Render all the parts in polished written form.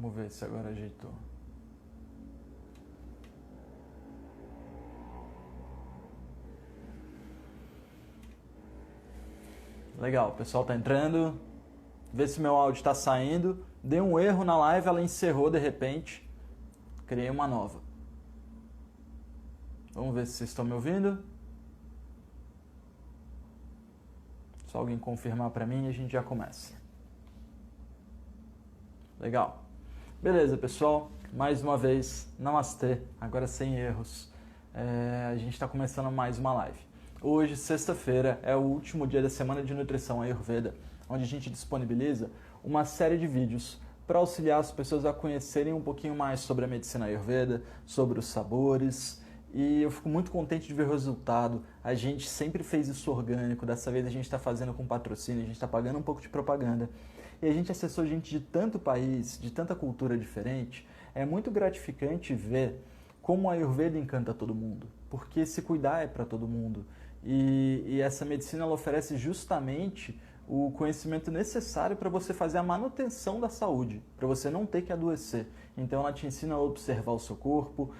Vamos ver se agora ajeitou. Legal, o pessoal tá entrando. Vê se meu áudio está saindo. Dei um erro na live, ela encerrou de repente. Criei uma nova. Vamos ver se vocês estão me ouvindo. Só alguém confirmar para mim e a gente já começa. Legal. Beleza, pessoal. Mais uma vez, namastê. Agora sem erros. A gente está começando mais uma live. Hoje, sexta-feira, é o último dia da Semana de Nutrição Ayurveda, onde a gente disponibiliza uma série de vídeos para auxiliar as pessoas a conhecerem um pouquinho mais sobre a medicina Ayurveda, sobre os sabores. E eu fico muito contente de ver o resultado. A gente sempre fez isso orgânico, dessa vez a gente está fazendo com patrocínio, a gente está pagando um pouco de propaganda. E a gente acessou gente de tanto país, de tanta cultura diferente. É muito gratificante ver como a Ayurveda encanta todo mundo, porque se cuidar é para todo mundo. E essa medicina ela oferece justamente o conhecimento necessário para você fazer a manutenção da saúde, para você não ter que adoecer. Então ela te ensina a observar o seu corpo,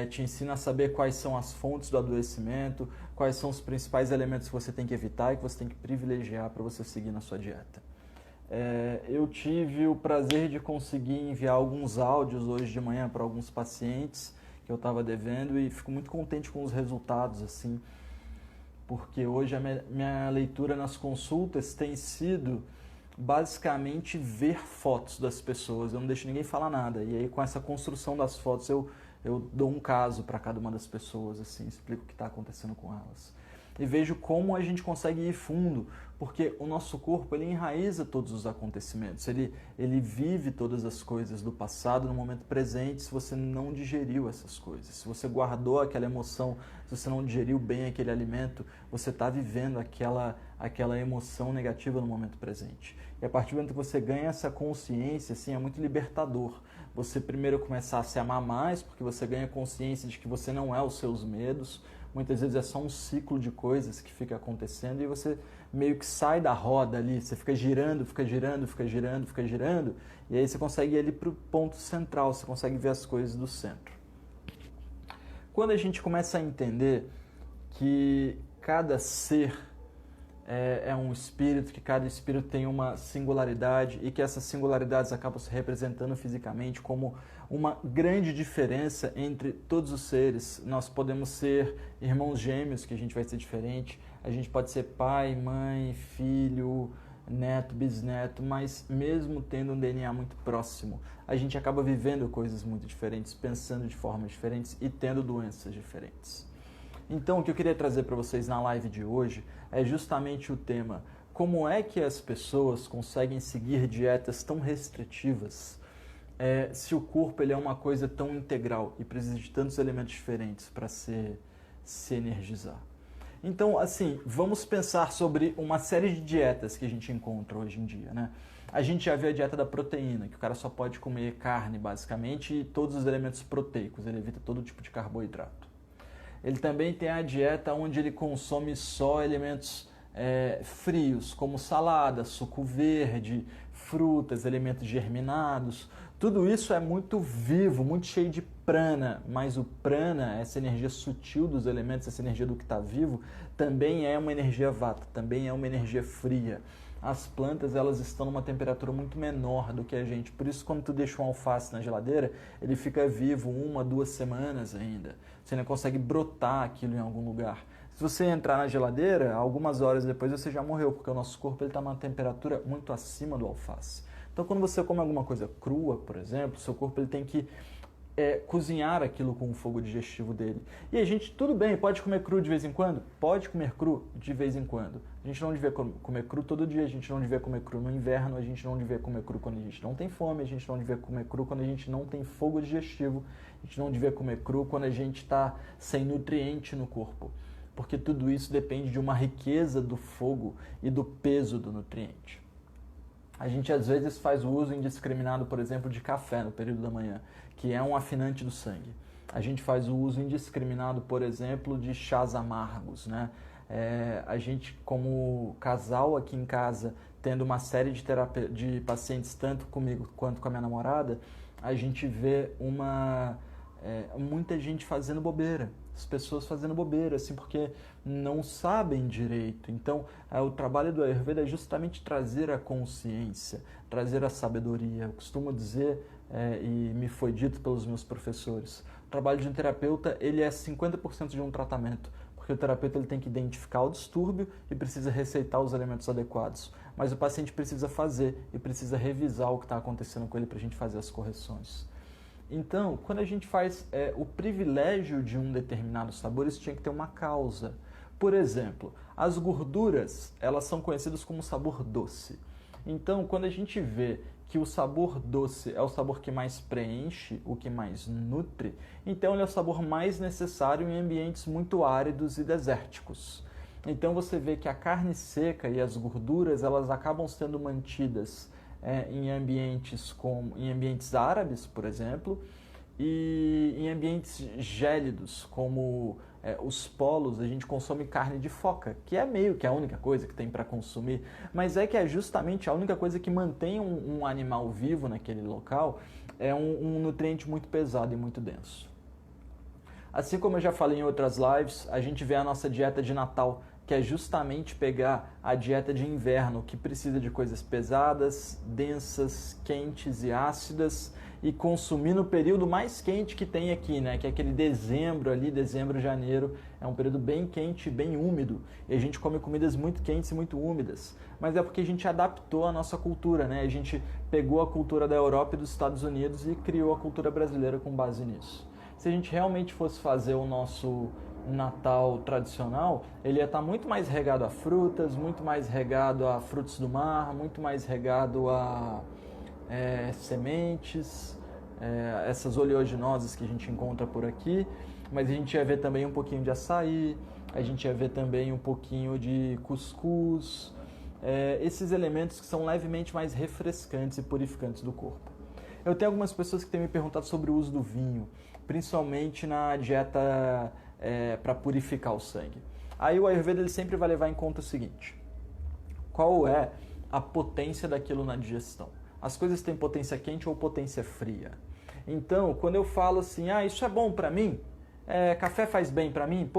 te ensina a saber quais são as fontes do adoecimento, quais são os principais elementos que você tem que evitar e que você tem que privilegiar para você seguir na sua dieta. Eu tive o prazer de conseguir enviar alguns áudios hoje de manhã para alguns pacientes que eu estava devendo e fico muito contente com os resultados, assim, porque hoje a minha leitura nas consultas tem sido basicamente ver fotos das pessoas, eu não deixo ninguém falar nada, e aí com essa construção das fotos eu dou um caso para cada uma das pessoas, assim, explico o que está acontecendo com elas. E vejo como a gente consegue ir fundo, porque o nosso corpo ele enraiza todos os acontecimentos, ele vive todas as coisas do passado no momento presente se você não digeriu essas coisas. Se você guardou aquela emoção, se você não digeriu bem aquele alimento, você está vivendo aquela emoção negativa no momento presente. E a partir do momento que você ganha essa consciência, assim, é muito libertador. Você primeiro começar a se amar mais, porque você ganha consciência de que você não é os seus medos. Muitas vezes é só um ciclo de coisas que fica acontecendo e você meio que sai da roda ali, você fica girando, e aí você consegue ir ali para o ponto central, você consegue ver as coisas do centro. Quando a gente começa a entender que cada ser é um espírito, que cada espírito tem uma singularidade e que essas singularidades acabam se representando fisicamente como uma grande diferença entre todos os seres. Nós podemos ser irmãos gêmeos, que a gente vai ser diferente, a gente pode ser pai, mãe, filho, neto, bisneto, mas mesmo tendo um DNA muito próximo, a gente acaba vivendo coisas muito diferentes, pensando de formas diferentes e tendo doenças diferentes. Então, o que eu queria trazer para vocês na live de hoje é justamente o tema: como é que as pessoas conseguem seguir dietas tão restritivas se o corpo ele é uma coisa tão integral e precisa de tantos elementos diferentes para se energizar. Então, assim, vamos pensar sobre uma série de dietas que a gente encontra hoje em dia, né? A gente já vê a dieta da proteína, que o cara só pode comer carne, basicamente, e todos os elementos proteicos, ele evita todo tipo de carboidrato. Ele também tem a dieta onde ele consome só elementos frios, como salada, suco verde, frutas, elementos germinados. Tudo isso é muito vivo, muito cheio de prana, mas o prana, essa energia sutil dos elementos, essa energia do que está vivo, também é uma energia vata, também é uma energia fria. As plantas elas estão numa temperatura muito menor do que a gente, por isso quando tu deixa um alface na geladeira, ele fica vivo 1, 2 semanas ainda. Você não consegue brotar aquilo em algum lugar. Se você entrar na geladeira, algumas horas depois você já morreu, porque o nosso corpo está numa temperatura muito acima do alface. Então quando você come alguma coisa crua, por exemplo, seu corpo ele tem que cozinhar aquilo com o fogo digestivo dele. E a gente, tudo bem, pode comer cru de vez em quando? Pode comer cru de vez em quando. A gente não devia comer cru todo dia, a gente não devia comer cru no inverno, a gente não devia comer cru quando a gente não tem fome, a gente não devia comer cru quando a gente não tem fogo digestivo, a gente não devia comer cru quando a gente está sem nutriente no corpo. Porque tudo isso depende de uma riqueza do fogo e do peso do nutriente. A gente às vezes faz o uso indiscriminado, por exemplo, de café no período da manhã, que é um afinante do sangue. A gente faz o uso indiscriminado, por exemplo, de chás amargos, né? A gente, como casal aqui em casa, tendo uma série de pacientes, tanto comigo quanto com a minha namorada, a gente vê muita gente fazendo bobeira, as pessoas fazendo bobeira, assim, porque não sabem direito. Então, o trabalho do Ayurveda é justamente trazer a consciência, trazer a sabedoria. Eu costumo dizer, e me foi dito pelos meus professores, o trabalho de um terapeuta, ele é 50% de um tratamento, porque o terapeuta ele tem que identificar o distúrbio e precisa receitar os elementos adequados. Mas o paciente precisa fazer e precisa revisar o que está acontecendo com ele para a gente fazer as correções. Então, quando a gente faz o privilégio de um determinado sabor, isso tinha que ter uma causa. Por exemplo, as gorduras, elas são conhecidas como sabor doce. Então, quando a gente vê que o sabor doce é o sabor que mais preenche, o que mais nutre, então ele é o sabor mais necessário em ambientes muito áridos e desérticos. Então você vê que a carne seca e as gorduras, elas acabam sendo mantidas em ambientes árabes, por exemplo, e em ambientes gélidos, como os polos. A gente consome carne de foca, que é meio que a única coisa que tem para consumir, mas que é justamente a única coisa que mantém um animal vivo naquele local, é um nutriente muito pesado e muito denso. Assim como eu já falei em outras lives, a gente vê a nossa dieta de Natal, que é justamente pegar a dieta de inverno, que precisa de coisas pesadas, densas, quentes e ácidas, e consumir no período mais quente que tem aqui, né? Que é aquele dezembro ali, dezembro, janeiro, é um período bem quente e bem úmido, e a gente come comidas muito quentes e muito úmidas, mas é porque a gente adaptou a nossa cultura, né? A gente pegou a cultura da Europa e dos Estados Unidos e criou a cultura brasileira com base nisso. Se a gente realmente fosse fazer o nosso Natal tradicional, ele ia estar muito mais regado a frutas, muito mais regado a frutos do mar, muito mais regado a sementes, essas oleaginosas que a gente encontra por aqui, mas a gente ia ver também um pouquinho de açaí, a gente ia ver também um pouquinho de cuscuz, esses elementos que são levemente mais refrescantes e purificantes do corpo. Eu tenho algumas pessoas que têm me perguntado sobre o uso do vinho, principalmente na dieta para purificar o sangue. Aí o Ayurveda ele sempre vai levar em conta o seguinte: qual é a potência daquilo na digestão? As coisas têm potência quente ou potência fria? Então, quando eu falo assim, isso é bom para mim, café faz bem para mim,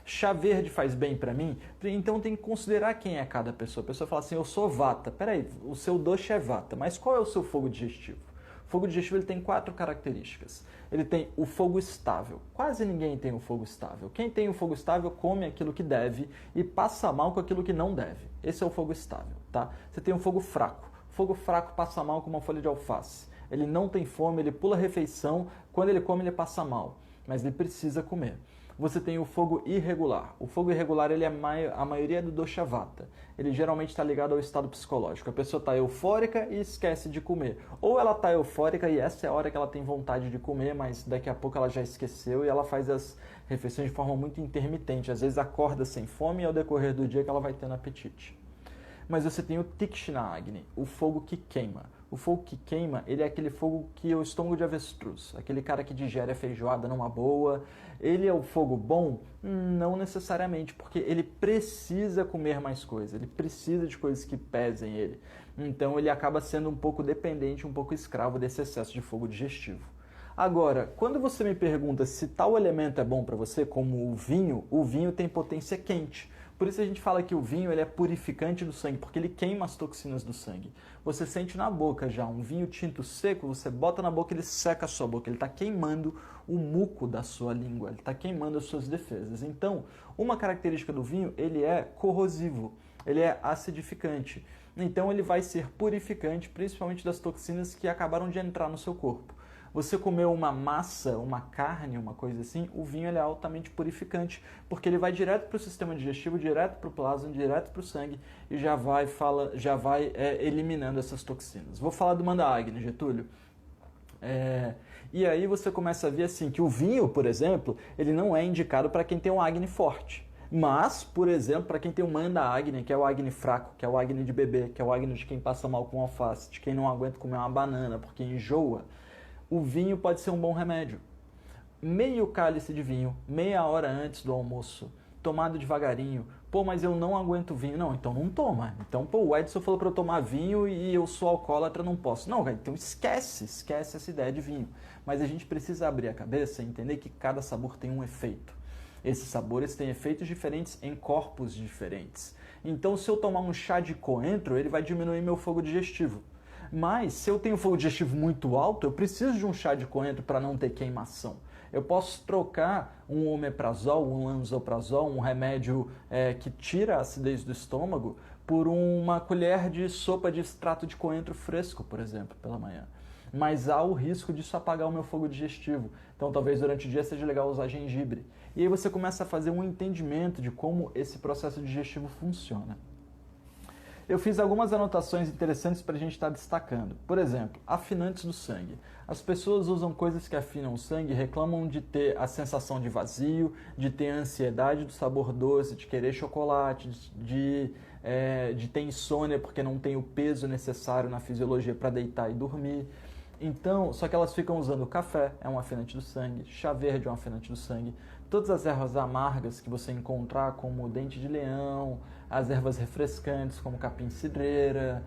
chá verde faz bem para mim, então tem que considerar quem é cada pessoa. A pessoa fala assim, eu sou vata. Peraí, o seu dosha é vata, mas qual é o seu fogo digestivo? O fogo digestivo ele tem 4 características. Ele tem o fogo estável. Quase ninguém tem o fogo estável. Quem tem o fogo estável come aquilo que deve e passa mal com aquilo que não deve. Esse é o fogo estável, tá? Você tem o fogo fraco. O fogo fraco passa mal com uma folha de alface. Ele não tem fome, ele pula a refeição. Quando ele come, ele passa mal. Mas ele precisa comer. Você tem o fogo irregular. O fogo irregular ele é a maioria do dosha vata. Ele geralmente está ligado ao estado psicológico. A pessoa está eufórica e esquece de comer. Ou ela está eufórica e essa é a hora que ela tem vontade de comer, mas daqui a pouco ela já esqueceu e ela faz as refeições de forma muito intermitente. Às vezes acorda sem fome e ao decorrer do dia que ela vai tendo apetite. Mas você tem o Tikshna Agni, o fogo que queima. O fogo que queima, ele é aquele fogo que é o estômago de avestruz, aquele cara que digere a feijoada numa boa. Ele é o fogo bom? Não necessariamente, porque ele precisa comer mais coisas, ele precisa de coisas que pesem ele. Então ele acaba sendo um pouco dependente, um pouco escravo desse excesso de fogo digestivo. Agora, quando você me pergunta se tal elemento é bom para você, como o vinho tem potência quente. Por isso a gente fala que o vinho ele é purificante do sangue, porque ele queima as toxinas do sangue. Você sente na boca já um vinho tinto seco, você bota na boca, ele seca a sua boca, ele está queimando o muco da sua língua, ele está queimando as suas defesas. Então, uma característica do vinho, ele é corrosivo, ele é acidificante. Então ele vai ser purificante, principalmente das toxinas que acabaram de entrar no seu corpo. Você comeu uma massa, uma carne, uma coisa assim, o vinho ele é altamente purificante, porque ele vai direto para o sistema digestivo, direto para o plasma, direto para o sangue e já vai eliminando essas toxinas. Vou falar do Manda Agni, Getúlio. E aí você começa a ver assim que o vinho, por exemplo, ele não é indicado para quem tem um Agni forte. Mas, por exemplo, para quem tem um Manda Agni, que é o Agni fraco, que é o Agni de bebê, que é o Agni de quem passa mal com alface, de quem não aguenta comer uma banana porque enjoa, o vinho pode ser um bom remédio. Meio cálice de vinho, meia hora antes do almoço, tomado devagarinho. Pô, mas eu não aguento vinho. Não, então não toma. Então, pô, o Edson falou para eu tomar vinho e eu sou alcoólatra, não posso. Não, então esquece essa ideia de vinho. Mas a gente precisa abrir a cabeça e entender que cada sabor tem um efeito. Esses sabores têm efeitos diferentes em corpos diferentes. Então, se eu tomar um chá de coentro, ele vai diminuir meu fogo digestivo. Mas, se eu tenho fogo digestivo muito alto, eu preciso de um chá de coentro para não ter queimação. Eu posso trocar um omeprazol, um lansoprazol, um remédio que tira a acidez do estômago, por uma colher de sopa de extrato de coentro fresco, por exemplo, pela manhã. Mas há o risco disso apagar o meu fogo digestivo. Então, talvez durante o dia seja legal usar gengibre. E aí você começa a fazer um entendimento de como esse processo digestivo funciona. Eu fiz algumas anotações interessantes para a gente estar destacando. Por exemplo, afinantes do sangue. As pessoas usam coisas que afinam o sangue e reclamam de ter a sensação de vazio, de ter a ansiedade do sabor doce, de querer chocolate, de ter insônia porque não tem o peso necessário na fisiologia para deitar e dormir. Então, só que elas ficam usando café, é um afinante do sangue, chá verde é um afinante do sangue, todas as ervas amargas que você encontrar, como o dente de leão, as ervas refrescantes, como capim-cidreira,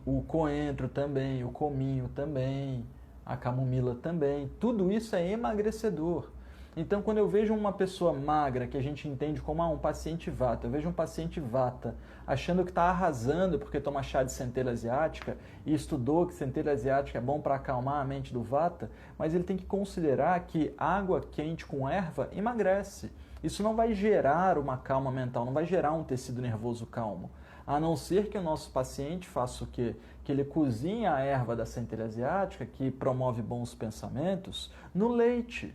o coentro também, o cominho também, a camomila também, tudo isso é emagrecedor. Então, quando eu vejo uma pessoa magra, que a gente entende como um paciente vata, eu vejo um paciente vata achando que está arrasando porque toma chá de centelha asiática e estudou que centelha asiática é bom para acalmar a mente do vata, mas ele tem que considerar que água quente com erva emagrece. Isso não vai gerar uma calma mental, não vai gerar um tecido nervoso calmo. A não ser que o nosso paciente faça o quê? Que ele cozinha a erva da centelha asiática, que promove bons pensamentos, no leite.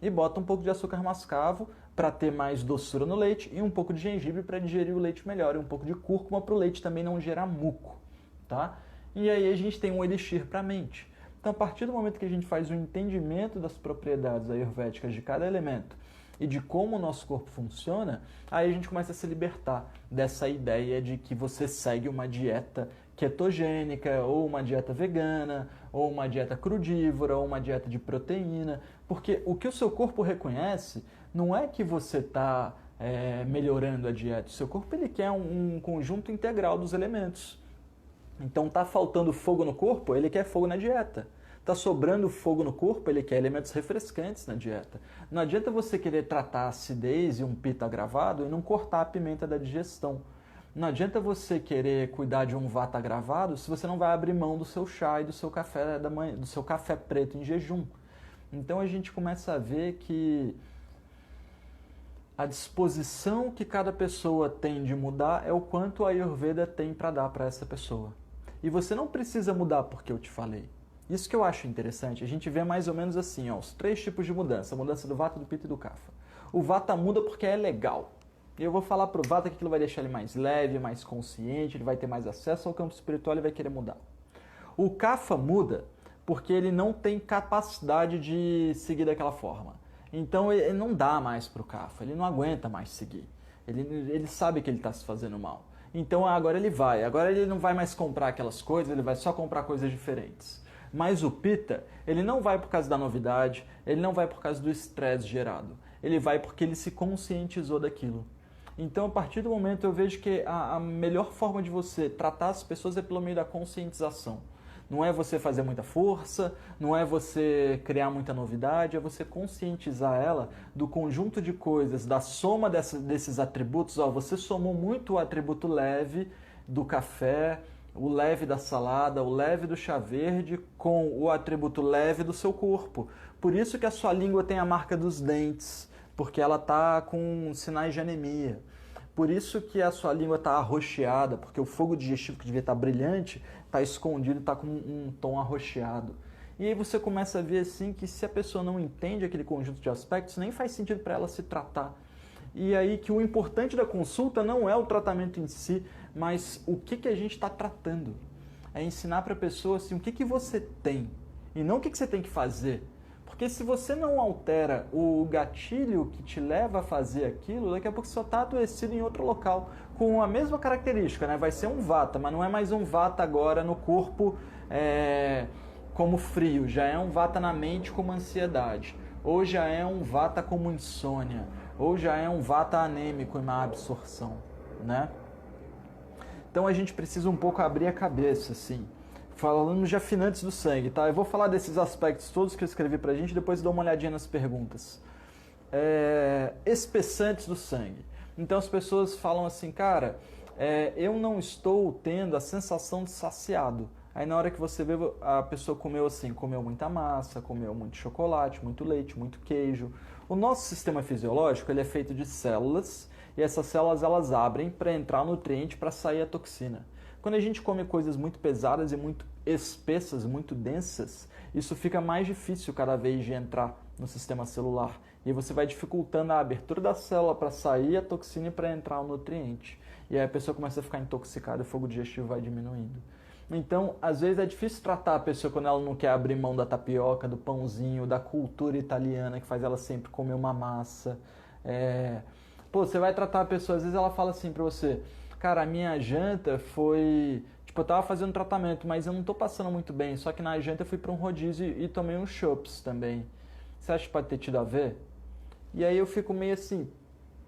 E bota um pouco de açúcar mascavo para ter mais doçura no leite e um pouco de gengibre para digerir o leite melhor e um pouco de cúrcuma para o leite também não gerar muco, tá? E aí a gente tem um elixir para a mente. Então, a partir do momento que a gente faz o entendimento das propriedades ayurvédicas de cada elemento e de como o nosso corpo funciona, aí a gente começa a se libertar dessa ideia de que você segue uma dieta ketogênica, ou uma dieta vegana, ou uma dieta crudívora, ou uma dieta de proteína, porque o que o seu corpo reconhece não é que você está melhorando a dieta, o seu corpo ele quer um conjunto integral dos elementos. Então está faltando fogo no corpo, ele quer fogo na dieta. Está sobrando fogo no corpo, ele quer elementos refrescantes na dieta. Não adianta você querer tratar a acidez e um pita agravado e não cortar a pimenta da digestão. Não adianta você querer cuidar de um vata agravado se você não vai abrir mão do seu chá e do seu café da manhã, do seu café preto em jejum. Então a gente começa a ver que a disposição que cada pessoa tem de mudar é o quanto a Ayurveda tem para dar para essa pessoa. E você não precisa mudar porque eu te falei. Isso que eu acho interessante, a gente vê mais ou menos assim, ó, os 3 tipos de mudança, a mudança do vata, do pitta e do kapha. O vata muda porque é legal. E eu vou falar pro vata que aquilo vai deixar ele mais leve, mais consciente, ele vai ter mais acesso ao campo espiritual e vai querer mudar. O kapha muda porque ele não tem capacidade de seguir daquela forma. Então ele não dá mais pro kapha, ele não aguenta mais seguir. Ele sabe que ele está se fazendo mal. Então agora ele não vai mais comprar aquelas coisas, ele vai só comprar coisas diferentes. Mas o pitta, ele não vai por causa da novidade, ele não vai por causa do estresse gerado. Ele vai porque ele se conscientizou daquilo. Então, a partir do momento, eu vejo que a melhor forma de você tratar as pessoas é pelo meio da conscientização. Não é você fazer muita força, não é você criar muita novidade, é você conscientizar ela do conjunto de coisas, da soma desses atributos. Ó, você somou muito o atributo leve do café, o leve da salada, o leve do chá verde com o atributo leve do seu corpo. Por isso que a sua língua tem a marca dos dentes, porque ela está com sinais de anemia. Por isso que a sua língua está arroxeada, porque o fogo digestivo que devia estar brilhante está escondido, está com um tom arroxeado. E aí você começa a ver assim que se a pessoa não entende aquele conjunto de aspectos, nem faz sentido para ela se tratar. E aí que o importante da consulta não é o tratamento em si, mas o que a gente está tratando. É ensinar para a pessoa assim, o que você tem e não o que você tem que fazer. Porque se você não altera o gatilho que te leva a fazer aquilo, daqui a pouco você só está adoecido em outro local, com a mesma característica, né? Vai ser um vata, mas não é mais um vata agora no corpo como frio, já é um vata na mente como ansiedade, ou já é um vata como insônia, ou já é um vata anêmico em má absorção, né? Então a gente precisa um pouco abrir a cabeça, assim, falando de afinantes do sangue, tá? Eu vou falar desses aspectos todos que eu escrevi pra gente, depois dou uma olhadinha nas perguntas. Espessantes do sangue. Então as pessoas falam assim, cara, eu não estou tendo a sensação de saciado. Aí na hora que você vê, a pessoa comeu assim, comeu muita massa, comeu muito chocolate, muito leite, muito queijo. O nosso sistema fisiológico, ele é feito de células, e essas células elas abrem para entrar nutriente, para sair a toxina. Quando a gente come coisas muito pesadas e muito espessas, muito densas, isso fica mais difícil cada vez de entrar no sistema celular. E você vai dificultando a abertura da célula para sair a toxina e para entrar o nutriente. E aí a pessoa começa a ficar intoxicada e o fogo digestivo vai diminuindo. Então, às vezes é difícil tratar a pessoa quando ela não quer abrir mão da tapioca, do pãozinho, da cultura italiana que faz ela sempre comer uma massa. Você vai tratar a pessoa, às vezes ela fala assim pra você, cara, a minha janta foi... Tipo, eu tava fazendo tratamento, mas eu não tô passando muito bem, só que na janta eu fui pra um rodízio e tomei uns chopps também. Você acha que pode ter tido a ver? E aí eu fico meio assim,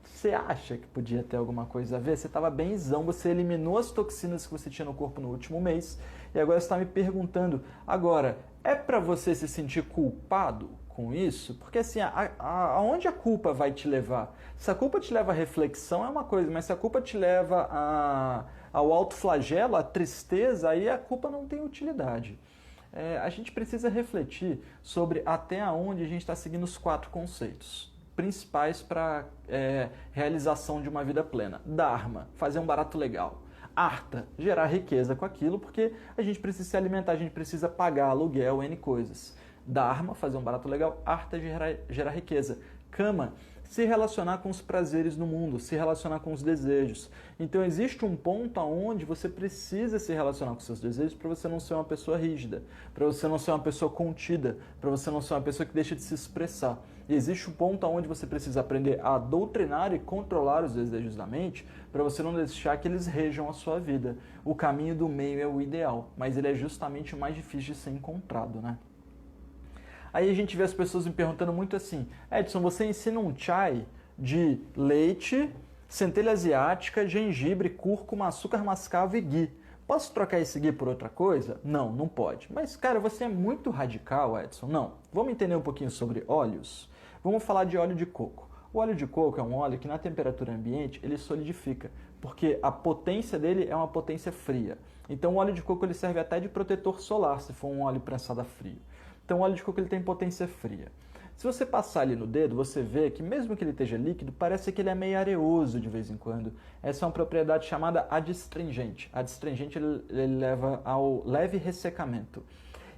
você acha que podia ter alguma coisa a ver? Você estava bemzão, você eliminou as toxinas que você tinha no corpo no último mês e agora você está me perguntando, agora, é para você se sentir culpado com isso? Porque assim, aonde a culpa vai te levar? Se a culpa te leva à reflexão é uma coisa, mas se a culpa te leva ao autoflagelo, à tristeza, aí a culpa não tem utilidade. A gente precisa refletir sobre até onde a gente está seguindo os 4 conceitos principais para realização de uma vida plena. Dharma, fazer um barato legal. Artha, gerar riqueza com aquilo, porque a gente precisa se alimentar, a gente precisa pagar aluguel, N coisas. Dharma, fazer um barato legal. Artha, gerar riqueza. Kama, se relacionar com os prazeres no mundo, se relacionar com os desejos. Então existe um ponto onde você precisa se relacionar com seus desejos para você não ser uma pessoa rígida, para você não ser uma pessoa contida, para você não ser uma pessoa que deixa de se expressar. E existe um ponto onde você precisa aprender a doutrinar e controlar os desejos da mente para você não deixar que eles rejam a sua vida. O caminho do meio é o ideal, mas ele é justamente o mais difícil de ser encontrado, né? Aí a gente vê as pessoas me perguntando muito assim, Edson, você ensina um chai de leite, centelha asiática, gengibre, cúrcuma, açúcar mascavo e ghee. Posso trocar esse ghee por outra coisa? Não, não pode. Mas, cara, você é muito radical, Edson. Não. Vamos entender um pouquinho sobre óleos? Vamos falar de óleo de coco. O óleo de coco é um óleo que na temperatura ambiente ele solidifica, porque a potência dele é uma potência fria. Então o óleo de coco ele serve até de protetor solar, se for um óleo prensado a frio. Então o óleo de coco ele tem potência fria. Se você passar ali no dedo, você vê que mesmo que ele esteja líquido, parece que ele é meio areoso de vez em quando. Essa é uma propriedade chamada adstringente. Adstringente ele leva ao leve ressecamento.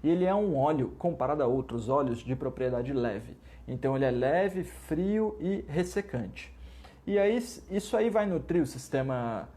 E ele é um óleo, comparado a outros óleos, de propriedade leve. Então ele é leve, frio e ressecante. E aí, isso aí vai nutrir o sistema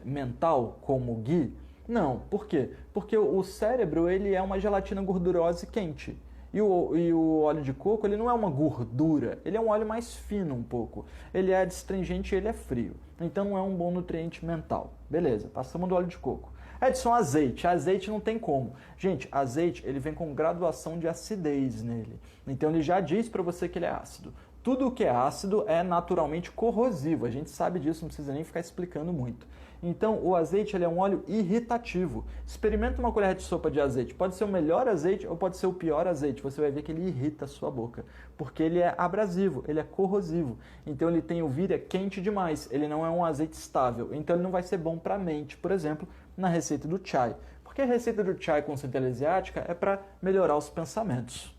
mental como o ghee? Não. Por quê? Porque o cérebro ele é uma gelatina gordurosa e quente. E o óleo de coco ele não é uma gordura, ele é um óleo mais fino um pouco. Ele é adstringente e ele é frio. Então não é um bom nutriente mental. Beleza, passamos do óleo de coco. Edson, azeite. Azeite não tem como. Gente, azeite ele vem com graduação de acidez nele. Então ele já diz para você que ele é ácido. Tudo o que é ácido é naturalmente corrosivo. A gente sabe disso, não precisa nem ficar explicando muito. Então, o azeite ele é um óleo irritativo. Experimenta uma colher de sopa de azeite. Pode ser o melhor azeite ou pode ser o pior azeite. Você vai ver que ele irrita a sua boca. Porque ele é abrasivo, ele é corrosivo. Então, ele tem o vírus quente demais. Ele não é um azeite estável. Então, ele não vai ser bom para a mente, por exemplo, na receita do chai. Porque a receita do chai com centelha asiática é para melhorar os pensamentos.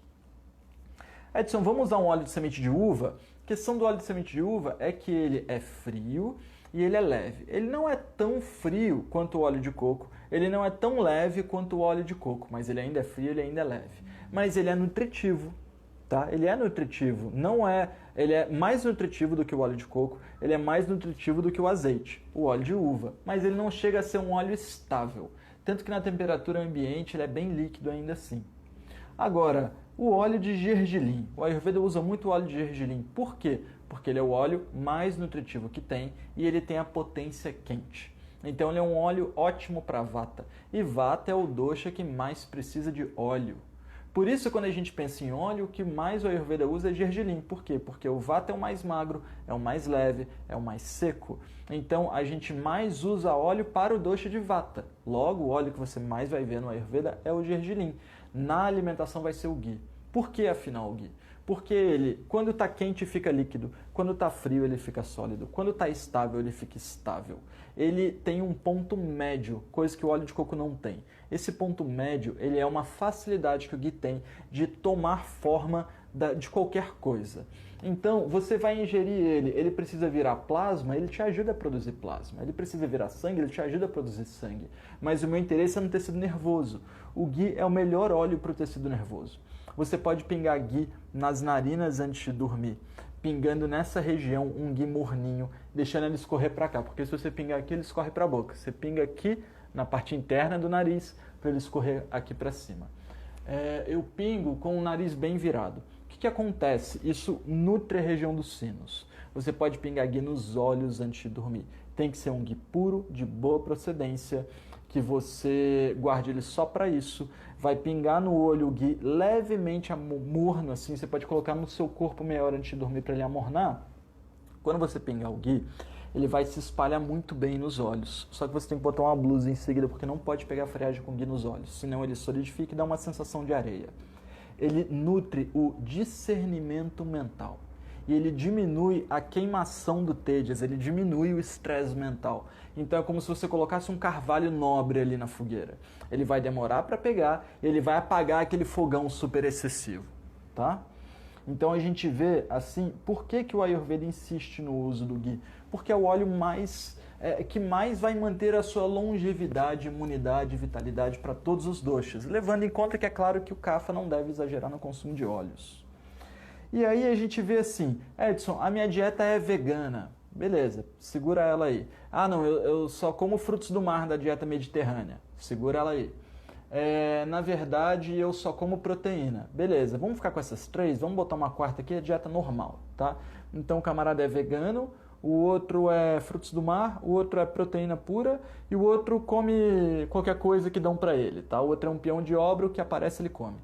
Edson, vamos usar um óleo de semente de uva? A questão do óleo de semente de uva é que ele é frio e ele é leve. Ele não é tão frio quanto o óleo de coco, ele não é tão leve quanto o óleo de coco, mas ele ainda é frio, ele ainda é leve. Mas ele é nutritivo, tá? Ele é nutritivo, ele é mais nutritivo do que o óleo de coco, ele é mais nutritivo do que o azeite, o óleo de uva, mas ele não chega a ser um óleo estável, tanto que na temperatura ambiente ele é bem líquido ainda assim. Agora, o óleo de gergelim. O Ayurveda usa muito o óleo de gergelim. Por quê? Porque ele é o óleo mais nutritivo que tem e ele tem a potência quente. Então ele é um óleo ótimo para Vata. E Vata é o dosha que mais precisa de óleo. Por isso, quando a gente pensa em óleo, o que mais o Ayurveda usa é gergelim. Por quê? Porque o Vata é o mais magro, é o mais leve, é o mais seco. Então, a gente mais usa óleo para o dosha de Vata. Logo, o óleo que você mais vai ver no Ayurveda é o gergelim. Na alimentação vai ser o ghee. Por que, afinal, o ghee? Porque ele, quando está quente, fica líquido. Quando está frio, ele fica sólido. Quando está estável, ele fica estável. Ele tem um ponto médio, coisa que o óleo de coco não tem. Esse ponto médio, ele é uma facilidade que o ghee tem de tomar forma de qualquer coisa. Então, você vai ingerir ele precisa virar plasma, ele te ajuda a produzir plasma. Ele precisa virar sangue, ele te ajuda a produzir sangue. Mas o meu interesse é no tecido nervoso. O ghee é o melhor óleo para o tecido nervoso. Você pode pingar ghee nas narinas antes de dormir, pingando nessa região um ghee morninho, deixando ele escorrer para cá, porque se você pingar aqui, ele escorre para a boca. Você pinga aqui na parte interna do nariz, para ele escorrer aqui para cima. Eu pingo com o nariz bem virado. O que acontece? Isso nutre a região dos sinos. Você pode pingar ghee nos olhos antes de dormir. Tem que ser um ghee puro, de boa procedência, que você guarde ele só para isso. Vai pingar no olho o ghee levemente morno, assim, você pode colocar no seu corpo meia hora antes de dormir para ele amornar. Quando você pingar o ghee, ele vai se espalhar muito bem nos olhos. Só que você tem que botar uma blusa em seguida, porque não pode pegar friagem com ghee nos olhos, senão ele solidifica e dá uma sensação de areia. Ele nutre o discernimento mental. E ele diminui a queimação do tejas, ele diminui o estresse mental. Então é como se você colocasse um carvalho nobre ali na fogueira. Ele vai demorar para pegar, ele vai apagar aquele fogão super excessivo, tá? Então a gente vê assim, por que o Ayurveda insiste no uso do ghee? Porque é o óleo que mais vai manter a sua longevidade, imunidade e vitalidade para todos os doshas, levando em conta que é claro que o kapha não deve exagerar no consumo de óleos. E aí a gente vê assim, Edson, a minha dieta é vegana. Beleza, segura ela aí. Ah, não, eu só como frutos do mar da dieta mediterrânea. Segura ela aí. Na verdade, eu só como proteína. Beleza, vamos ficar com essas três? Vamos botar uma quarta aqui, a dieta normal, tá? Então o camarada é vegano, o outro é frutos do mar, o outro é proteína pura e o outro come qualquer coisa que dão pra ele, tá? O outro é um peão de obra, o que aparece ele come.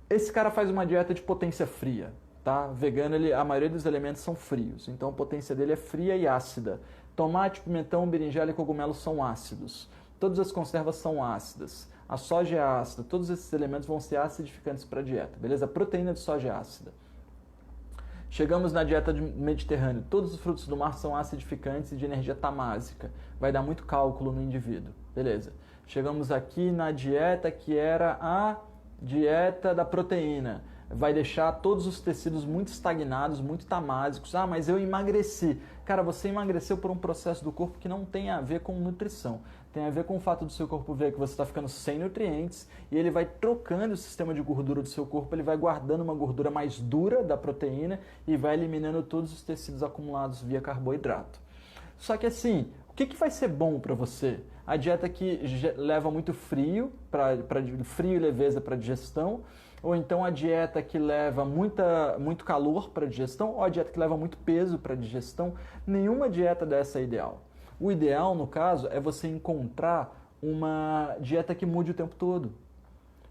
Esse cara faz uma dieta de potência fria, tá? Vegano, a maioria dos elementos são frios, então a potência dele é fria e ácida. Tomate, pimentão, berinjela e cogumelo são ácidos. Todas as conservas são ácidas. A soja é ácida, todos esses elementos vão ser acidificantes para a dieta, beleza? A proteína de soja é ácida. Chegamos na dieta mediterrânea, todos os frutos do mar são acidificantes e de energia tamásica. Vai dar muito cálculo no indivíduo, beleza? Chegamos aqui na dieta que era a dieta da proteína. Vai deixar todos os tecidos muito estagnados, muito tamásicos. Ah, mas eu emagreci. Cara, você emagreceu por um processo do corpo que não tem a ver com nutrição. Tem a ver com o fato do seu corpo ver que você está ficando sem nutrientes e ele vai trocando o sistema de gordura do seu corpo, ele vai guardando uma gordura mais dura da proteína e vai eliminando todos os tecidos acumulados via carboidrato. Só que assim, o que vai ser bom para você? A dieta que leva muito frio, frio e leveza para digestão, ou então a dieta que leva muito calor para digestão, ou a dieta que leva muito peso para digestão. Nenhuma dieta dessa é ideal. O ideal, no caso, é você encontrar uma dieta que mude o tempo todo.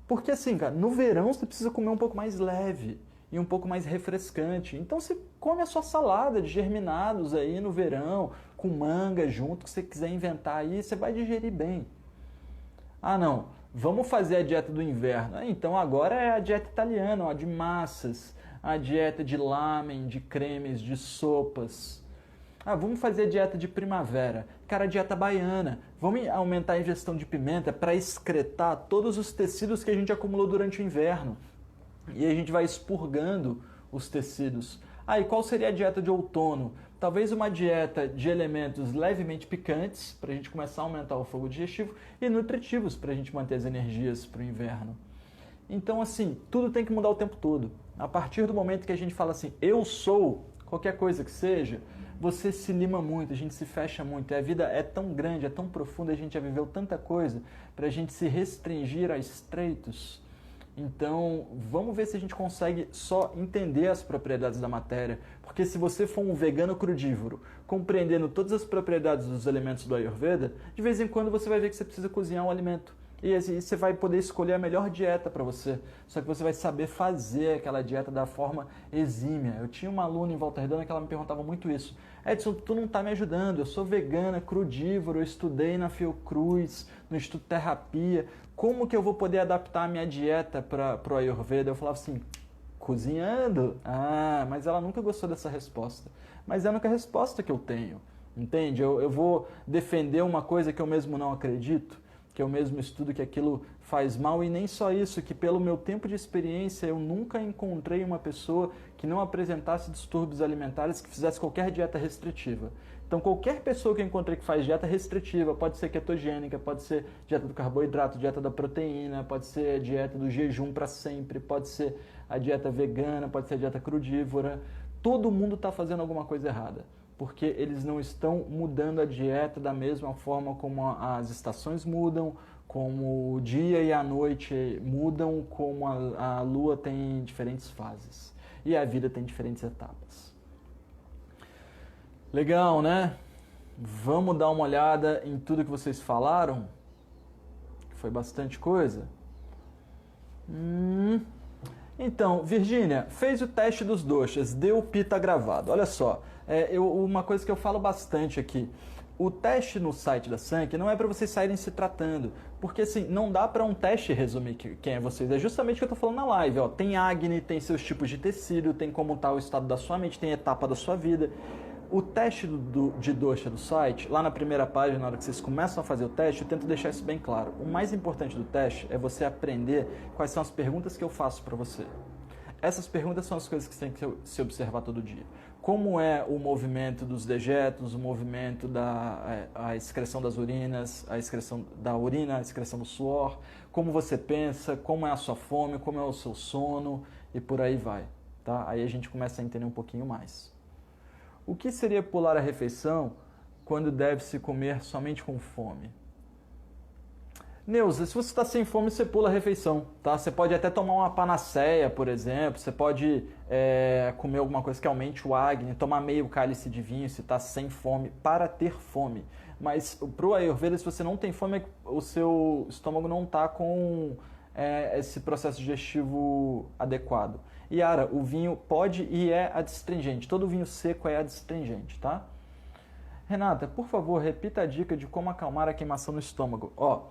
Porque assim, cara, no verão você precisa comer um pouco mais leve e um pouco mais refrescante. Então você come a sua salada de germinados aí no verão, com manga junto, que você quiser inventar aí, você vai digerir bem. Ah, não, vamos fazer a dieta do inverno. Então agora é a dieta italiana, a de massas, a dieta de lamen, de cremes, de sopas. Ah, vamos fazer a dieta de primavera. Cara, a dieta baiana. Vamos aumentar a ingestão de pimenta para excretar todos os tecidos que a gente acumulou durante o inverno. E a gente vai expurgando os tecidos. Ah, e qual seria a dieta de outono? Talvez uma dieta de elementos levemente picantes, para a gente começar a aumentar o fogo digestivo, e nutritivos, para a gente manter as energias para o inverno. Então, assim, tudo tem que mudar o tempo todo. A partir do momento que a gente fala assim, eu sou, qualquer coisa que seja, você se lima muito, a gente se fecha muito. E a vida é tão grande, é tão profunda, a gente já viveu tanta coisa, para a gente se restringir a estreitos. Então, vamos ver se a gente consegue só entender as propriedades da matéria. Porque se você for um vegano crudívoro, compreendendo todas as propriedades dos elementos do Ayurveda, de vez em quando você vai ver que você precisa cozinhar um alimento. E assim, você vai poder escolher a melhor dieta para você. Só que você vai saber fazer aquela dieta da forma exímia. Eu tinha uma aluna em Volta Redonda que ela me perguntava muito isso. Edson, tu não está me ajudando. Eu sou vegana, crudívoro, eu estudei na Fiocruz, no Instituto Terapia. Como que eu vou poder adaptar a minha dieta para o Ayurveda? Eu falava assim, cozinhando. Ah, mas ela nunca gostou dessa resposta. Mas é a única resposta que eu tenho. Entende? Eu vou defender uma coisa que eu mesmo não acredito, que eu mesmo estudo que aquilo faz mal, e nem só isso, que pelo meu tempo de experiência eu nunca encontrei uma pessoa que não apresentasse distúrbios alimentares, que fizesse qualquer dieta restritiva. Então qualquer pessoa que eu encontrei que faz dieta restritiva, pode ser ketogênica, pode ser dieta do carboidrato, dieta da proteína, pode ser a dieta do jejum para sempre, pode ser a dieta vegana, pode ser a dieta crudívora, todo mundo está fazendo alguma coisa errada. Porque eles não estão mudando a dieta da mesma forma como as estações mudam, como o dia e a noite mudam, como a lua tem diferentes fases e a vida tem diferentes etapas. Legal, né? Vamos dar uma olhada em tudo que vocês falaram? Foi bastante coisa. Então, Virgínia, fez o teste dos doshas, deu pita gravado. Olha só, uma coisa que eu falo bastante aqui. O teste no site da Sankey não é para vocês saírem se tratando, porque assim, não dá para um teste resumir quem é vocês. É justamente o que eu estou falando na live. Ó. Tem Agni, tem seus tipos de tecido, tem como está o estado da sua mente, tem etapa da sua vida. O teste de dosha do site, lá na primeira página, na hora que vocês começam a fazer o teste, eu tento deixar isso bem claro. O mais importante do teste é você aprender quais são as perguntas que eu faço para você. Essas perguntas são as coisas que você tem que se observar todo dia. Como é o movimento dos dejetos, o movimento a excreção das urinas, a excreção da urina, a excreção do suor, como você pensa, como é a sua fome, como é o seu sono e por aí vai. Tá? Aí a gente começa a entender um pouquinho mais. O que seria pular a refeição quando deve-se comer somente com fome? Neuza, se você está sem fome, você pula a refeição, tá? Você pode até tomar uma panaceia, por exemplo, você pode comer alguma coisa que aumente o Agni, tomar meio cálice de vinho se está sem fome, para ter fome. Mas para o Ayurveda, se você não tem fome, o seu estômago não está com esse processo digestivo adequado. Yara, o vinho pode e é adstringente, todo vinho seco é adstringente, tá? Renata, por favor, repita a dica de como acalmar a queimação no estômago. Ó,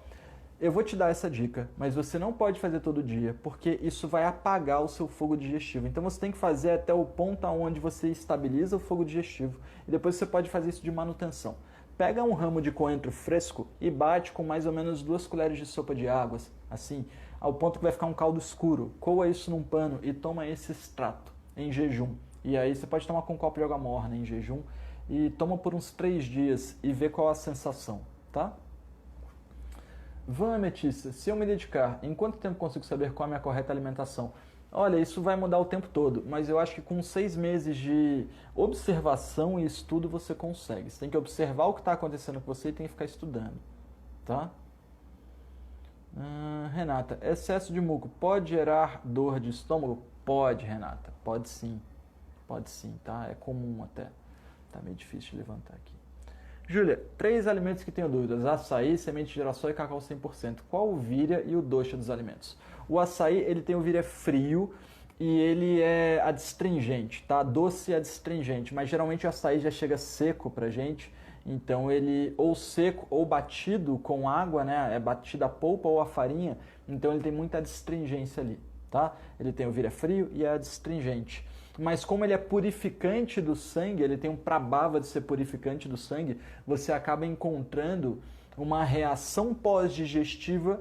eu vou te dar essa dica, mas você não pode fazer todo dia, porque isso vai apagar o seu fogo digestivo. Então você tem que fazer até o ponto onde você estabiliza o fogo digestivo. E depois você pode fazer isso de manutenção. Pega um ramo de coentro fresco e bate com mais ou menos 2 colheres de sopa de água, assim, ao ponto que vai ficar um caldo escuro. Coa isso num pano e toma esse extrato em jejum. E aí você pode tomar com um copo de água morna em jejum e toma por uns 3 dias e vê qual a sensação, tá? Van Ametista, se eu me dedicar, em quanto tempo consigo saber qual é a minha correta alimentação? Olha, isso vai mudar o tempo todo, mas eu acho que com 6 meses de observação e estudo você consegue. Você tem que observar o que está acontecendo com você e tem que ficar estudando, tá? Renata, excesso de muco pode gerar dor de estômago? Pode, Renata, pode sim, tá? É comum até, tá meio difícil de levantar aqui. Júlia, 3 alimentos que tenho dúvidas: açaí, semente de girassol e cacau 100%. Qual o vira e o dosha dos alimentos? O açaí, ele tem o vira frio e ele é adstringente, tá? Doce e adstringente, mas geralmente o açaí já chega seco pra gente, então ele ou seco ou batido com água, né? É batida a polpa ou a farinha, então ele tem muita adstringência ali, tá? Ele tem o vira frio e é adstringente. Mas como ele é purificante do sangue, ele tem um prabhava de ser purificante do sangue, você acaba encontrando uma reação pós-digestiva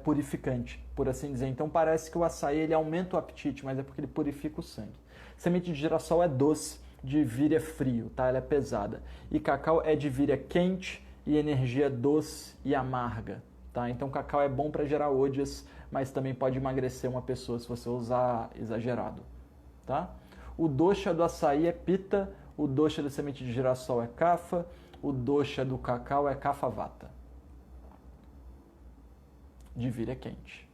purificante, por assim dizer. Então parece que o açaí ele aumenta o apetite, mas é porque ele purifica o sangue. Semente de girassol é doce, de vira frio, tá? Ela é pesada. E cacau é de vira quente e energia doce e amarga, tá? Então cacau é bom para gerar ódias, mas também pode emagrecer uma pessoa se você usar exagerado. Tá? O dosha do açaí é pita, o dosha da semente de girassol é kapha, o dosha do cacau é kapha vata. De vira quente.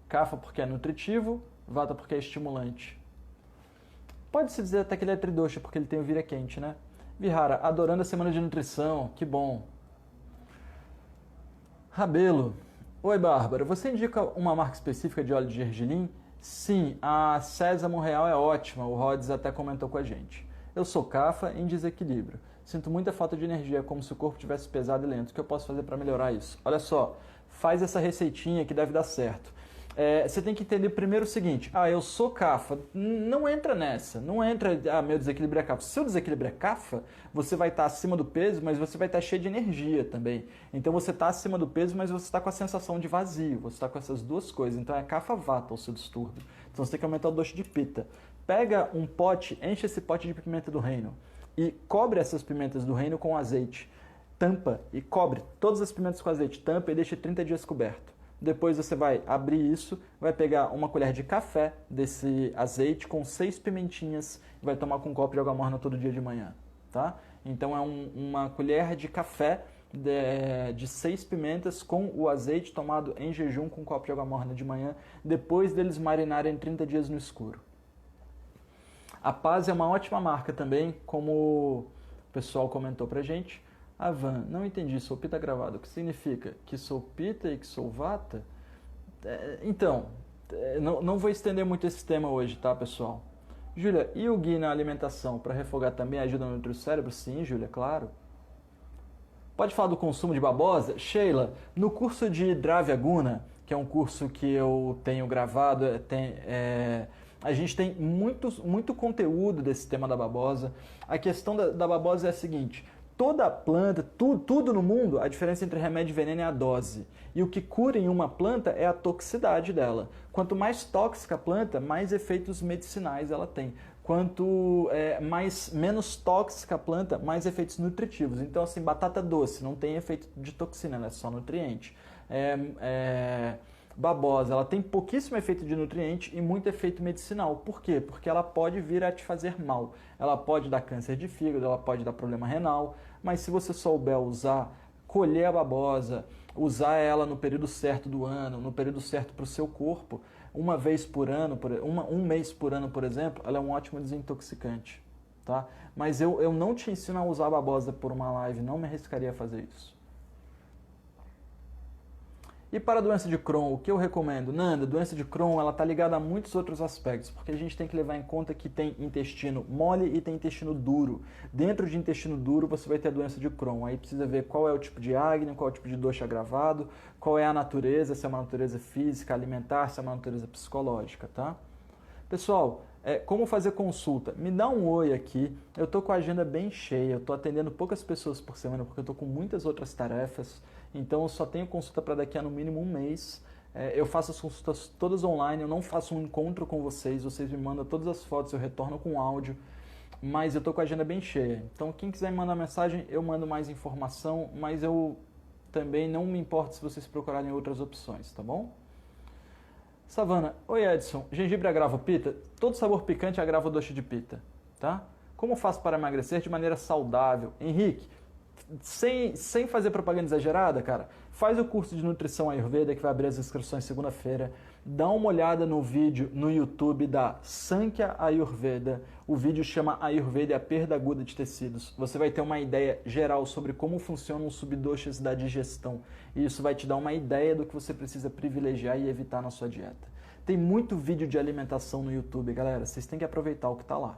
Kapha porque é nutritivo, vata porque é estimulante. Pode-se dizer até que ele é tridosha porque ele tem o vira quente, né? Vihara, adorando a semana de nutrição, que bom. Rabelo. Oi, Bárbara. Você indica uma marca específica de óleo de gergelim? Sim, a Sésamo Real é ótima. O Rods até comentou com a gente. Eu sou Cafa em desequilíbrio. Sinto muita falta de energia, como se o corpo tivesse pesado e lento. O que eu posso fazer para melhorar isso? Olha só, faz essa receitinha que deve dar certo. Você tem que entender primeiro o seguinte: eu sou Cafa. Não entra nessa. Não entra, meu desequilíbrio é Cafa. Se o desequilíbrio é Cafa, você vai estar acima do peso, mas você vai estar cheio de energia também. Então você está acima do peso, mas você está com a sensação de vazio. Você está com essas duas coisas. Então é Kapha Vata o seu distúrbio. Então você tem que aumentar o doce de pita. Pega um pote, enche esse pote de pimenta do reino e cobre essas pimentas do reino com azeite. Tampa e cobre todas as pimentas com azeite. Tampa e deixa 30 dias coberto. Depois você vai abrir isso, vai pegar uma colher de café desse azeite com 6 pimentinhas e vai tomar com um copo de água morna todo dia de manhã, tá? Então é uma colher de café de 6 pimentas com o azeite tomado em jejum com um copo de água morna de manhã, depois deles marinarem 30 dias no escuro. A Paz é uma ótima marca também, como o pessoal comentou pra gente. Van, não entendi, sou pita gravado. O que significa? Que sou pita e que sou vata? Então, não vou estender muito esse tema hoje, tá, pessoal? Júlia, e o ghee na alimentação para refogar também ajuda no nutrir o cérebro? Sim, Júlia, claro. Pode falar do consumo de babosa? Sheila, no curso de Dravya Guna, que é um curso que eu tenho gravado, a gente tem muito conteúdo desse tema da babosa. A questão da babosa é a seguinte: toda planta, tudo no mundo, a diferença entre remédio e veneno é a dose. E o que cura em uma planta é a toxicidade dela. Quanto mais tóxica a planta, mais efeitos medicinais ela tem. Quanto menos tóxica a planta, mais efeitos nutritivos. Então, assim, batata doce não tem efeito de toxina, ela é só nutriente. Babosa, ela tem pouquíssimo efeito de nutriente e muito efeito medicinal. Por quê? Porque ela pode vir a te fazer mal. Ela pode dar câncer de fígado, ela pode dar problema renal, mas se você souber usar, colher a babosa, usar ela no período certo do ano, no período certo para o seu corpo, uma vez por ano, um mês por ano, por exemplo, ela é um ótimo desintoxicante, tá? Mas eu não te ensino a usar a babosa por uma live, não me arriscaria a fazer isso. E para a doença de Crohn, o que eu recomendo? Nanda, a doença de Crohn ela está ligada a muitos outros aspectos, porque a gente tem que levar em conta que tem intestino mole e tem intestino duro. Dentro de intestino duro você vai ter a doença de Crohn. Aí precisa ver qual é o tipo de acne, qual é o tipo de dosha agravado, qual é a natureza, se é uma natureza física, alimentar, se é uma natureza psicológica, tá? Pessoal, como fazer consulta? Me dá um oi aqui, eu estou com a agenda bem cheia, eu estou atendendo poucas pessoas por semana porque eu estou com muitas outras tarefas, então eu só tenho consulta para daqui a no mínimo um mês. Eu faço as consultas todas online, eu não faço um encontro com vocês me mandam todas as fotos, eu retorno com áudio, mas eu estou com a agenda bem cheia. Então quem quiser me mandar mensagem, eu mando mais informação, mas eu também não me importo se vocês procurarem outras opções, tá bom? Savana, oi Edson, gengibre agrava o pita? Todo sabor picante agrava o doce de pita, tá? Como faço para emagrecer de maneira saudável? Henrique, sem fazer propaganda exagerada, cara, faz o curso de nutrição Ayurveda que vai abrir as inscrições segunda-feira. Dá uma olhada no vídeo no YouTube da Sankhya Ayurveda. O vídeo chama Ayurveda e a perda aguda de tecidos. Você vai ter uma ideia geral sobre como funcionam os subdoshas da digestão. E isso vai te dar uma ideia do que você precisa privilegiar e evitar na sua dieta. Tem muito vídeo de alimentação no YouTube, galera. Vocês têm que aproveitar o que está lá.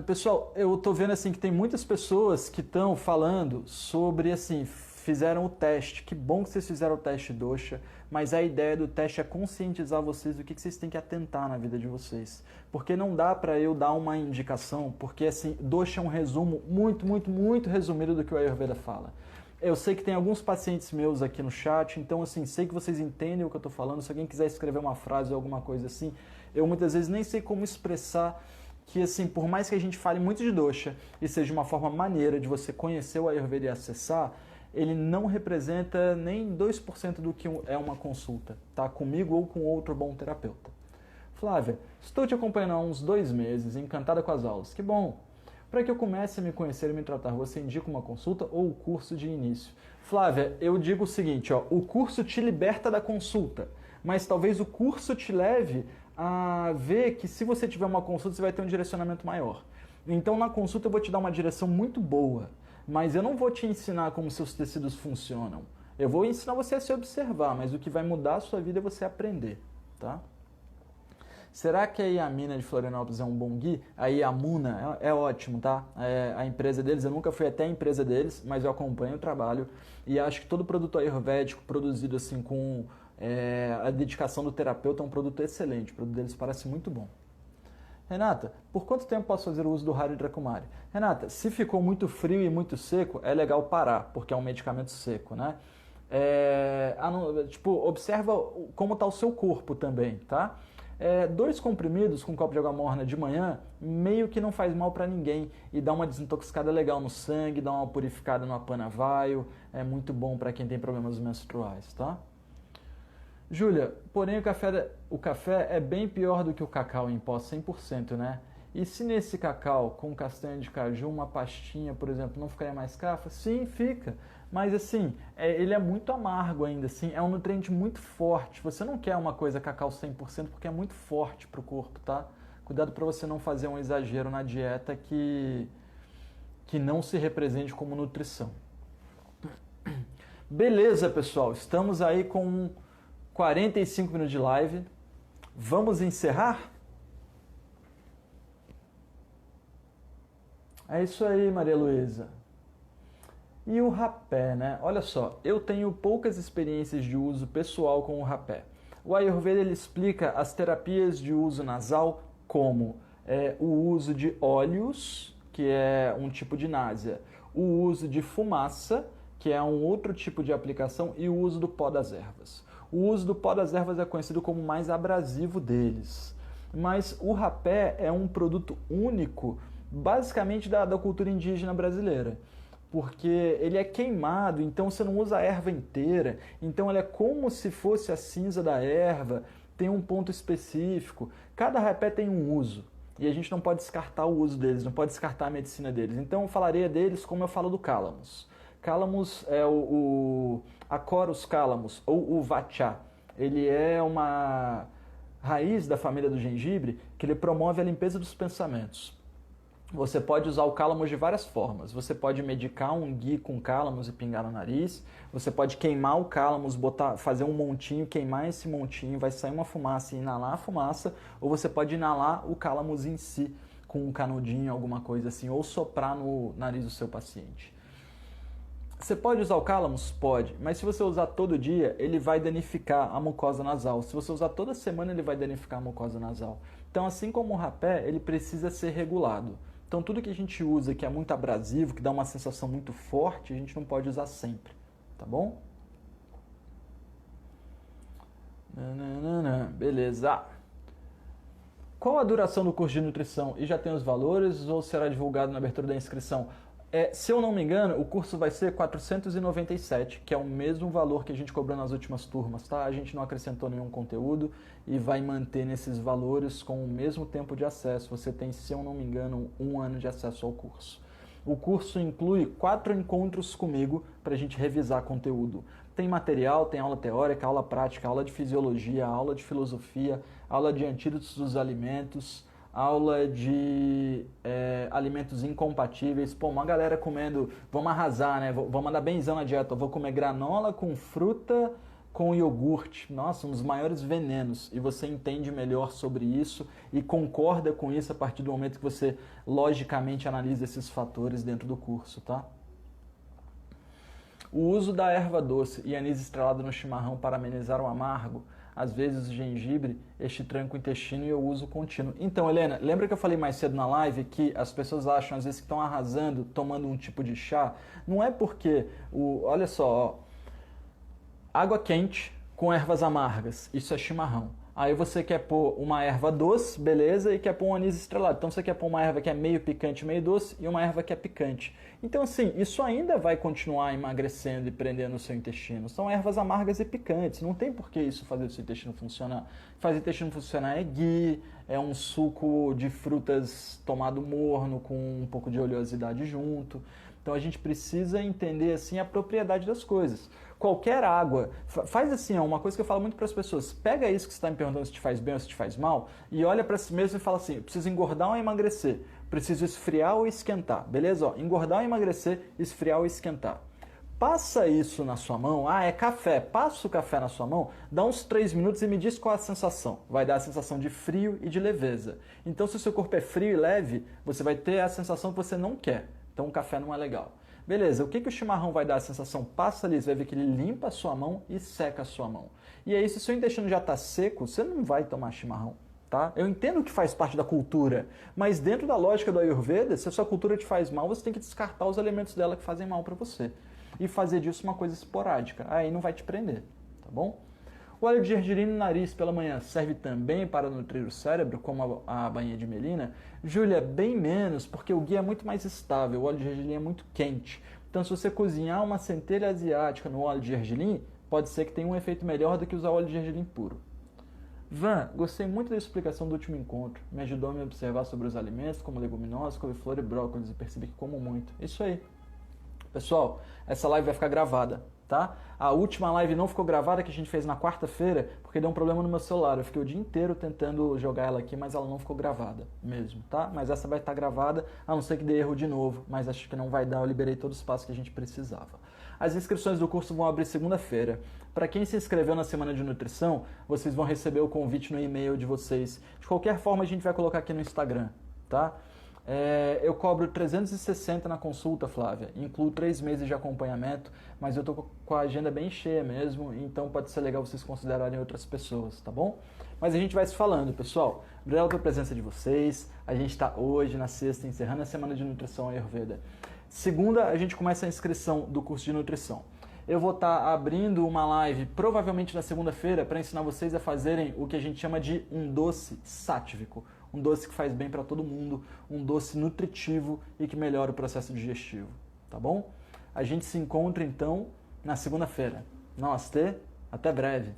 Pessoal, eu tô vendo assim que tem muitas pessoas que estão falando sobre assim, fizeram o teste. Que bom que vocês fizeram o teste dosha, mas a ideia do teste é conscientizar vocês do que vocês têm que atentar na vida de vocês. Porque não dá para eu dar uma indicação, porque assim, dosha é um resumo muito resumido do que o Ayurveda fala. Eu sei que tem alguns pacientes meus aqui no chat, então assim, sei que vocês entendem o que eu tô falando. Se alguém quiser escrever uma frase ou alguma coisa assim, eu muitas vezes nem sei como expressar que assim, por mais que a gente fale muito de dosha e seja uma forma maneira de você conhecer o Ayurveda e acessar, ele não representa nem 2% do que é uma consulta, tá? Comigo ou com outro bom terapeuta. Flávia, estou te acompanhando há uns 2 meses, encantada com as aulas. Que bom! Para que eu comece a me conhecer e me tratar, você indica uma consulta ou o curso de início? Flávia, eu digo o seguinte, ó, o curso te liberta da consulta, mas talvez o curso te leve a ver que se você tiver uma consulta, você vai ter um direcionamento maior. Então na consulta eu vou te dar uma direção muito boa, mas eu não vou te ensinar como seus tecidos funcionam. Eu vou ensinar você a se observar, mas o que vai mudar a sua vida é você aprender, tá? Será que a Iamina de Florianópolis é um bom gui? A Iamuna é ótimo, tá? A empresa deles, eu nunca fui até a empresa deles, mas eu acompanho o trabalho e acho que todo produto ayurvédico produzido assim com a dedicação do terapeuta é um produto excelente. O produto deles parece muito bom. Renata, por quanto tempo posso fazer o uso do Haridrakumari Kumari? Renata, se ficou muito frio e muito seco, é legal parar, porque é um medicamento seco, né? Observa como está o seu corpo também, tá? 2 comprimidos com um copo de água morna de manhã meio que não faz mal para ninguém e dá uma desintoxicada legal no sangue, dá uma purificada no Apanavaio, é muito bom para quem tem problemas menstruais, tá? Júlia, porém o café é bem pior do que o cacau em pó 100%, né? E se nesse cacau com castanha de caju, uma pastinha, por exemplo, não ficaria mais cafa? Sim, fica. Mas assim, ele é muito amargo ainda, assim, é um nutriente muito forte. Você não quer uma coisa cacau 100% porque é muito forte para o corpo, tá? Cuidado para você não fazer um exagero na dieta que não se represente como nutrição. Beleza, pessoal, estamos aí com 45 minutos de live. Vamos encerrar? É isso aí, Maria Luísa. E o rapé, né? Olha só, eu tenho poucas experiências de uso pessoal com o rapé. O Ayurveda ele explica as terapias de uso nasal como o uso de óleos, que é um tipo de náusea, o uso de fumaça, que é um outro tipo de aplicação, e o uso do pó das ervas. O uso do pó das ervas é conhecido como o mais abrasivo deles. Mas o rapé é um produto único, basicamente da cultura indígena brasileira. Porque ele é queimado, então você não usa a erva inteira. Então ele é como se fosse a cinza da erva, tem um ponto específico. Cada rapé tem um uso. E a gente não pode descartar o uso deles, não pode descartar a medicina deles. Então eu falaria deles como eu falo do cálamos. Cálamos é o Acorus calamus, ou o vatcha. Ele é uma raiz da família do gengibre que ele promove a limpeza dos pensamentos. Você pode usar o cálamos de várias formas. Você pode medicar um ghee com cálamos e pingar no nariz. Você pode queimar o cálamos, fazer um montinho, queimar esse montinho, vai sair uma fumaça e inalar a fumaça. Ou você pode inalar o cálamos em si, com um canudinho, alguma coisa assim, ou soprar no nariz do seu paciente. Você pode usar o cálamos? Pode, mas se você usar todo dia, ele vai danificar a mucosa nasal. Se você usar toda semana, ele vai danificar a mucosa nasal. Então, assim como o rapé, ele precisa ser regulado. Então, tudo que a gente usa que é muito abrasivo, que dá uma sensação muito forte, a gente não pode usar sempre, tá bom? Beleza. Qual a duração do curso de nutrição? E já tem os valores ou será divulgado na abertura da inscrição? Se eu não me engano, o curso vai ser 497, que é o mesmo valor que a gente cobrou nas últimas turmas, tá? A gente não acrescentou nenhum conteúdo e vai manter nesses valores com o mesmo tempo de acesso. Você tem, se eu não me engano, 1 ano de acesso ao curso. O curso inclui 4 encontros comigo para a gente revisar conteúdo. Tem material, tem aula teórica, aula prática, aula de fisiologia, aula de filosofia, aula de antídotos dos alimentos, aula de alimentos incompatíveis. Pô, uma galera comendo, vamos arrasar, né? Vamos mandar benzão na dieta. Eu vou comer granola com fruta, com iogurte. Nossa, um dos maiores venenos. E você entende melhor sobre isso e concorda com isso a partir do momento que você logicamente analisa esses fatores dentro do curso, tá? O uso da erva doce e anis estrelado no chimarrão para amenizar o amargo, às vezes o gengibre, este tranca o intestino e eu uso contínuo. Então, Helena, lembra que eu falei mais cedo na live que as pessoas acham às vezes que estão arrasando tomando um tipo de chá? Não é porque, olha só, água quente com ervas amargas, isso é chimarrão. Aí você quer pôr uma erva doce, beleza, e quer pôr um anis estrelado. Então você quer pôr uma erva que é meio picante, meio doce, e uma erva que é picante. Então assim, isso ainda vai continuar emagrecendo e prendendo o seu intestino. São ervas amargas e picantes, não tem por que isso fazer o seu intestino funcionar. Fazer o intestino funcionar é ghee, é um suco de frutas tomado morno com um pouco de oleosidade junto. Então a gente precisa entender assim a propriedade das coisas. Qualquer água, faz assim, uma coisa que eu falo muito para as pessoas, pega isso que você está me perguntando se te faz bem ou se te faz mal e olha para si mesmo e fala assim, preciso engordar ou emagrecer, preciso esfriar ou esquentar, beleza? Ó, engordar ou emagrecer, esfriar ou esquentar. Passa isso na sua mão, é café, passa o café na sua mão, dá uns 3 minutos e me diz qual é a sensação. Vai dar a sensação de frio e de leveza. Então se o seu corpo é frio e leve, você vai ter a sensação que você não quer. Então o café não é legal. Beleza, o que o chimarrão vai dar a sensação? Passa ali, você vai ver que ele limpa a sua mão e seca a sua mão. E aí se o seu intestino já está seco, você não vai tomar chimarrão. Tá? Eu entendo que faz parte da cultura, mas dentro da lógica do Ayurveda, se a sua cultura te faz mal, você tem que descartar os elementos dela que fazem mal para você. E fazer disso uma coisa esporádica. Aí não vai te prender, tá bom? O óleo de gergelim no nariz pela manhã serve também para nutrir o cérebro, como a bainha de melina? Júlia, bem menos, porque o ghee é muito mais estável, o óleo de gergelim é muito quente. Então se você cozinhar uma centelha asiática no óleo de gergelim, pode ser que tenha um efeito melhor do que usar óleo de gergelim puro. Van, gostei muito da explicação do último encontro. Me ajudou a me observar sobre os alimentos, como leguminosas, couve-flor e brócolis, e percebi que como muito. Isso aí. Pessoal, essa live vai ficar gravada, tá? A última live não ficou gravada, que a gente fez na quarta-feira, porque deu um problema no meu celular. Eu fiquei o dia inteiro tentando jogar ela aqui, mas ela não ficou gravada mesmo, tá? Mas essa vai estar gravada, a não ser que dê erro de novo, mas acho que não vai dar, eu liberei todo o espaço que a gente precisava. As inscrições do curso vão abrir segunda-feira. Para quem se inscreveu na Semana de Nutrição, vocês vão receber o convite no e-mail de vocês. De qualquer forma, a gente vai colocar aqui no Instagram, tá? Eu cobro 360 na consulta, Flávia. Incluo 3 meses de acompanhamento, mas eu tô com a agenda bem cheia mesmo, então pode ser legal vocês considerarem outras pessoas, tá bom? Mas a gente vai se falando, pessoal. Obrigado pela presença de vocês. A gente está hoje, na sexta, encerrando a Semana de Nutrição Ayurveda. Segunda, a gente começa a inscrição do curso de nutrição. Eu vou estar abrindo uma live, provavelmente na segunda-feira, para ensinar vocês a fazerem o que a gente chama de um doce sátvico. Um doce que faz bem para todo mundo, um doce nutritivo e que melhora o processo digestivo, tá bom? A gente se encontra então na segunda-feira. Namastê, até breve.